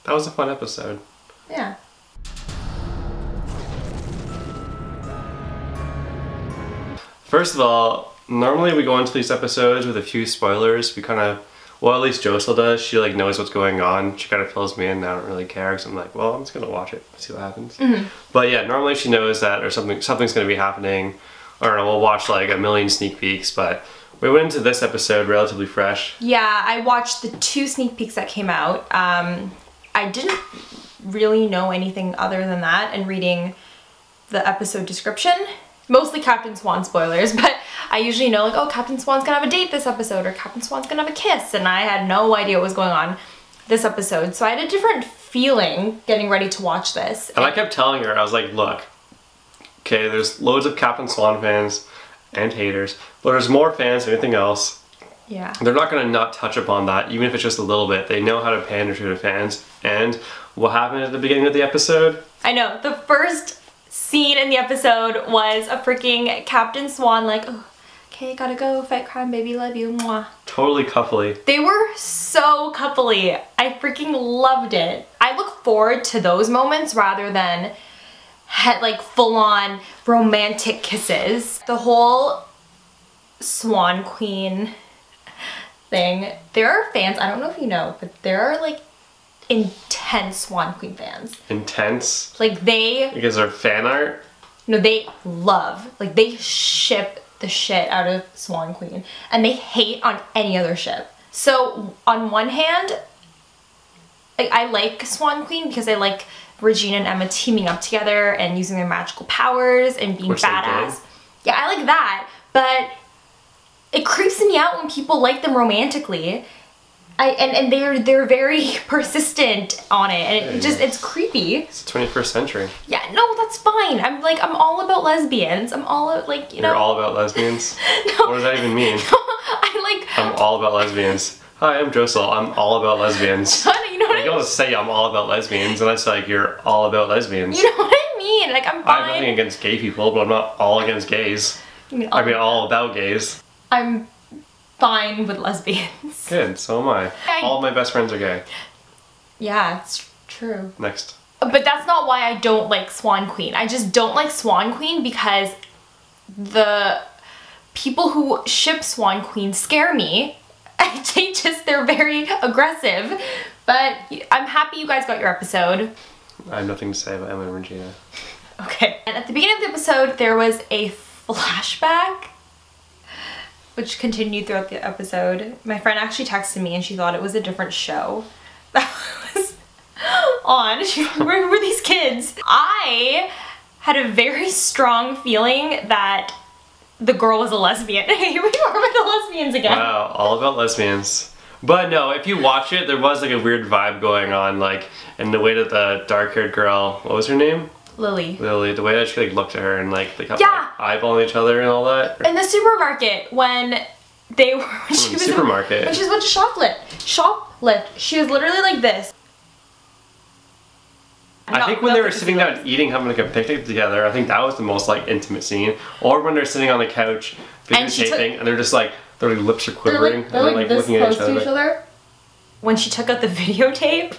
that was a fun episode. Yeah. First of all, normally we go into these episodes with a few spoilers. We kind of, well, at least Jossyl does. She like knows what's going on. She kind of fills me in. I don't really care because I'm like, well, I'm just gonna watch it, see what happens. But yeah, normally she knows that or something's gonna be happening. I don't know. We'll watch like a million sneak peeks, but we went into this episode relatively fresh. Yeah, I watched the 2 sneak peeks that came out. I didn't really know anything other than that, and reading the episode description. Mostly Captain Swan spoilers, but I usually know like, oh, Captain Swan's gonna have a date this episode, or Captain Swan's gonna have a kiss, and I had no idea what was going on this episode. So I had a different feeling getting ready to watch this. And I kept telling her, I was like, look, okay, there's loads of Captain Swan fans and haters, but there's more fans than anything else. Yeah. They're not gonna not touch upon that, even if it's just a little bit. They know how to pander to the fans. And what happened at the beginning of the episode? I know, the first scene in the episode was a freaking Captain Swan like, oh, okay, gotta go, fight crime, baby, love you, mwah. Totally coupley. They were so coupley. I freaking loved it. I look forward to those moments rather than like full-on romantic kisses. The whole Swan Queen thing, there are fans, I don't know if you know, but there are like intense Swan Queen fans. Intense? Like they... Because they're fan art? No, they love, like they ship the shit out of Swan Queen, and they hate on any other ship. So on one hand, like I like Swan Queen because I like Regina and Emma teaming up together and using their magical powers and being badass. Yeah, I like that, but it creeps me out when people like them romantically. And they're very persistent on it, and it's creepy. It's the 21st century. Yeah, no, that's fine. I'm all about lesbians. I'm all like, you know. You're all about lesbians? No. What does that even mean? I'm all about lesbians. Hi, I'm Jossyl. I'm all about lesbians. You know what I mean? You don't say I'm all about lesbians unless like you're all about lesbians. You know what I mean? Like I'm fine. I have nothing against gay people, but I'm not all against gays. I mean all about gays. I'm fine with lesbians. Good, so am I. All my best friends are gay. Yeah, it's true. Next. But that's not why I don't like Swan Queen. I just don't like Swan Queen because the people who ship Swan Queen scare me. They're very aggressive. But I'm happy you guys got your episode. I have nothing to say about Emma and Regina. Okay. And at the beginning of the episode, there was a flashback, which continued throughout the episode. My friend actually texted me and she thought it was a different show that was on. Where were these kids? I had a very strong feeling that the girl was a lesbian. Here we are with the lesbians again. Wow, all about lesbians. But no, if you watch it, there was like a weird vibe going on, like, in the way that the dark-haired girl, what was her name? Lily, the way that she like looked at her and like they kept yeah, like, eyeballing each other and all that. In the supermarket when they were, when she was about to shoplift, she was literally like this. I think when they were sitting down eating, having like a picnic together, I think that was the most like intimate scene. Or when they're sitting on the couch videotaping and they're just like, their lips are quivering and they're like looking at each other. When she took out the videotape,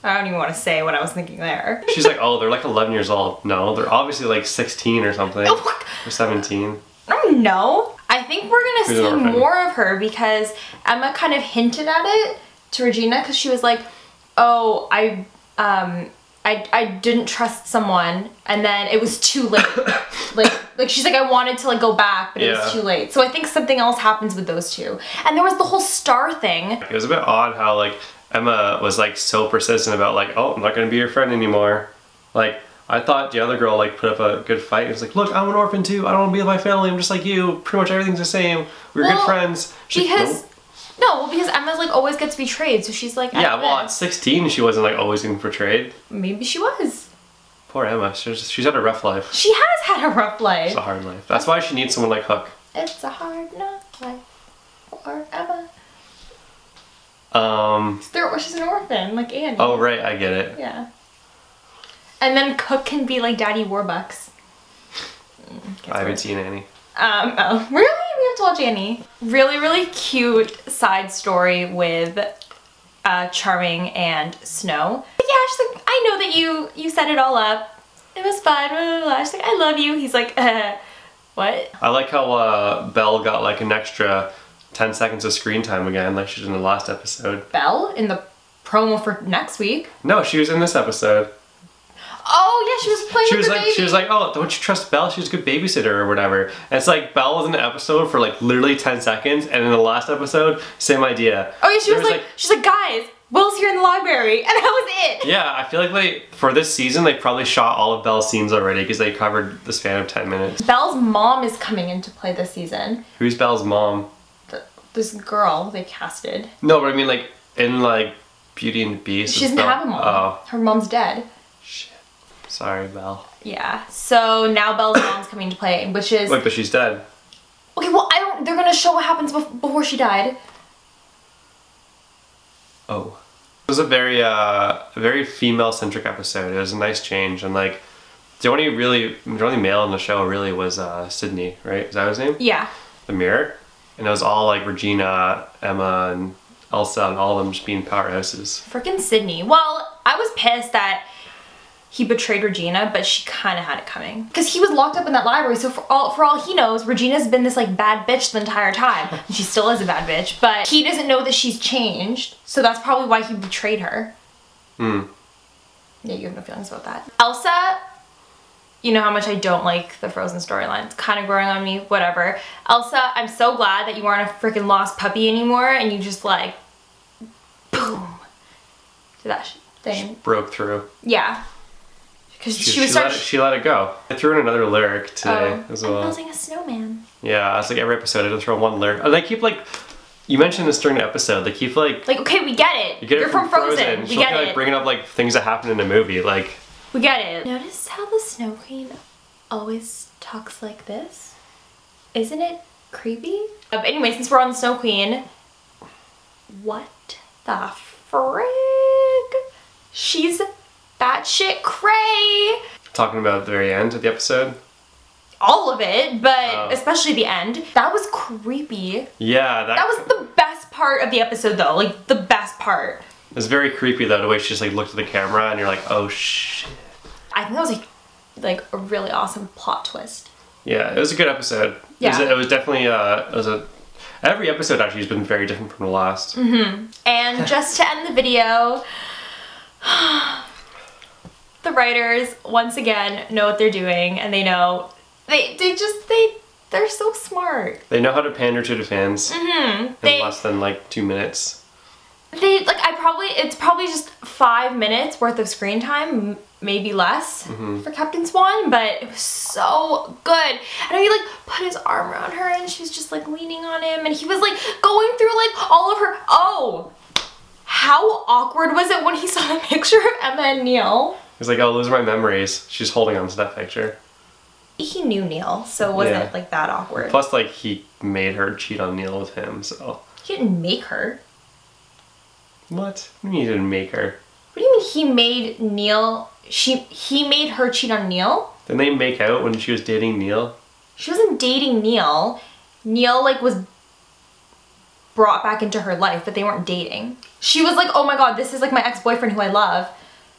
I don't even want to say what I was thinking there. She's like, oh, they're like 11 years old. No, they're obviously like 16 or something. Oh, or 17. I don't know. I think we're gonna see more of her because Emma kind of hinted at it to Regina because she was like, oh, I didn't trust someone and then it was too late. like she's like, I wanted to like go back, but it was too late. So I think something else happens with those two. And there was the whole star thing. It was a bit odd how like Emma was like so persistent about like, oh, I'm not gonna be your friend anymore. Like, I thought the other girl like put up a good fight. It was like, look, I'm an orphan too. I don't want to be with my family. I'm just like you. Pretty much everything's the same. We're good friends. Because Emma's like always gets betrayed. So she's like, yeah, well, at 16 she wasn't like always getting betrayed. Maybe she was. Poor Emma. She's had a rough life. She has had a rough life. It's a hard life. That's why she needs someone like Hook. It's a hard enough life for Emma. She's an orphan, like Annie. Oh, right, I get it. Yeah. And then Cook can be like Daddy Warbucks. I haven't seen Annie. Oh, really? We have to watch Annie. Really, really cute side story with Charming and Snow. But yeah, she's like, I know that you set it all up. It was fun, blah, blah, blah. She's like, I love you. He's like, what? I like how Belle got like an extra 10 seconds of screen time again, like she did in the last episode. Belle in the promo for next week? No, she was in this episode. Oh yeah, she was playing with the baby. She was like, oh, don't you trust Belle? She's a good babysitter or whatever. And it's like Belle was in the episode for like literally 10 seconds, and in the last episode, same idea. Oh yeah, she's like, guys, Will's here in the library, and that was it. Yeah, I feel like for this season, they probably shot all of Belle's scenes already because they covered the span of 10 minutes. Belle's mom is coming into play this season. Who's Belle's mom? This girl they casted. No, but I mean like in like Beauty and the Beast. She doesn't have a mom. Oh. Her mom's dead. Shit. Sorry, Belle. Yeah. So now Belle's mom's coming into play, which is... Wait, but she's dead. Okay, well, they're gonna show what happens before she died. Oh. It was a very female-centric episode. It was a nice change, and like the only male in the show really was Sydney, right? Is that his name? Yeah. The Mirror, and it was all like Regina, Emma, and Elsa, and all of them just being powerhouses. Frickin' Sydney. Well, I was pissed that he betrayed Regina, but she kind of had it coming. Because he was locked up in that library, so for all he knows, Regina's been this like bad bitch the entire time. And she still is a bad bitch, but he doesn't know that she's changed, so that's probably why he betrayed her. Yeah, you have no feelings about that. Elsa, you know how much I don't like the Frozen storyline. It's kind of growing on me, whatever. Elsa, I'm so glad that you aren't a freaking lost puppy anymore, and you just like, boom, did that thing. She broke through. Yeah. Because she let it go. I threw in another lyric today as well. I'm building a snowman. Yeah, it's like every episode I just throw one lyric. And they keep like, you mentioned this during the episode, they keep like... Like, okay, we get it. You get it You're from Frozen. We get it. Like bringing up like things that happen in the movie, like... We get it. Notice how the Snow Queen always talks like this? Isn't it creepy? But anyway, since we're on the Snow Queen, what the frig? She's batshit cray. Talking about the very end of the episode? All of it, but especially the end. That was creepy. Yeah, that was the best part of the episode though, like the best part. It was very creepy though, the way she just like looked at the camera and you're like, oh shit. I think that was like a really awesome plot twist. Yeah, it was a good episode. Yeah. It was definitely, every episode actually has been very different from the last. And just to end the video, the writers, once again, know what they're doing, and they know, they're so smart. They know how to pander to the fans in less than like 2 minutes. It's probably just 5 minutes worth of screen time, maybe less, for Captain Swan, but it was so good. And he like put his arm around her and she was just like leaning on him, and he was like going through like all of her, how awkward was it when he saw the picture of Emma and Neil? He's like, oh, those are my memories. She's holding on to that picture. He knew Neil, so it wasn't like that awkward. Plus, like, he made her cheat on Neil with him, so. He didn't make her. What? What do you mean he didn't make her? What do you mean he made Neil, he made her cheat on Neil? Didn't they make out when she was dating Neil? She wasn't dating Neil. Neil, like, was brought back into her life, but they weren't dating. She was like, oh my god, this is like my ex-boyfriend who I love.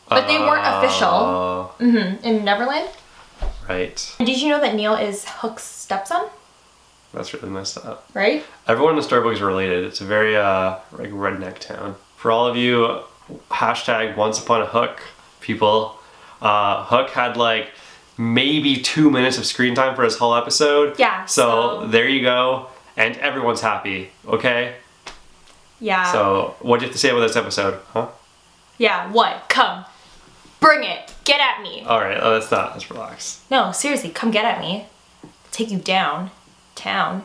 But they weren't official. In Neverland. Right. And did you know that Neil is Hook's stepson? That's really messed up. Right? Everyone in the storybook is related. It's a very like redneck town. For all of you hashtag Once Upon a Hook people, Hook had like maybe 2 minutes of screen time for his whole episode. Yeah. So there you go. And everyone's happy, okay? Yeah. So what do you have to say about this episode, huh? Yeah, what? Come. Bring it. Get at me. Alright, let's relax. No, seriously, come get at me. I'll take you down. Town.